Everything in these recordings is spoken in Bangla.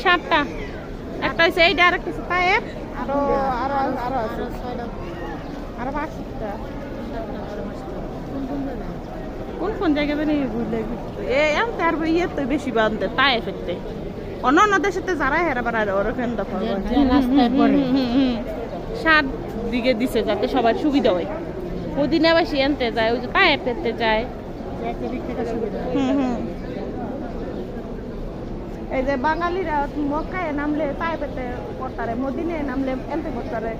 7টা, একটা হচ্ছে এইটা, আর একটা হচ্ছে তায়েব, আরো আরো আরো আছে, আরো 5টা। কোন কোন জায়গা জানি ভুলে গেছি। এমন আর ইয়ে তো বেশি বান্ধে তায়েফেতে, অন্য দেশেতে যারা হেরাবার আর ওরকম দফা রাস্তায় পড়ে 7 দিকে দিছে যাতে সবার সুবিধা হয়। মদিনাবাসী আনতে যায়, ওই যে তায়েফেতে যায়। এই যে বাঙালিরা মক্কায় নামলে তায়েফেতে পড়তারে, মদিনায় নামলে এনতে পড়তারে।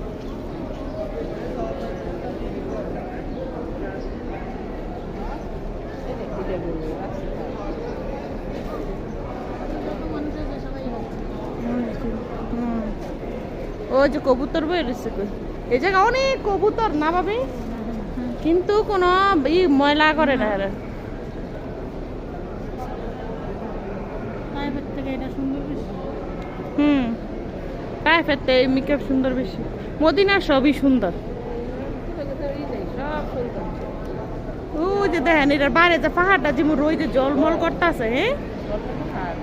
ও যে কবুতর বই রয়েছে, এই জায়গা অনেক কবুতর না ভাবি, কিন্তু কোনো ময়লা করে না এরা। তায়েফেতে মেকআপ সুন্দর বেশি, মদিনা সবই সুন্দর। ও যে দেখেন এটার বাইরে যে পাহাড়টা যেমন রোদে জলমল করতেছে। হ্যাঁ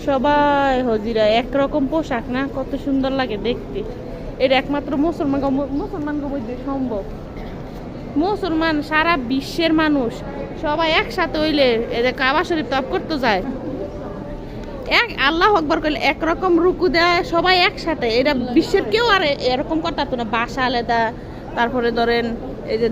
সবাই হজিরা একরকম পোশাক না, কত সুন্দর লাগে দেখতে। এটা একমাত্র মুসলমান মধ্যে সম্ভব। মুসলমান সারা বিশ্বের মানুষ সবাই একসাথে হইলে এদের কাবা শরীফ তপ করতে যায়, আল্লাহ আকবার করলে একরকম রুকু দেয় সবাই একসাথে। এটা বিশ্বের কেউ আর এরকম করতে না, বাসা আলাদা, তারপরে ধরেন এই যে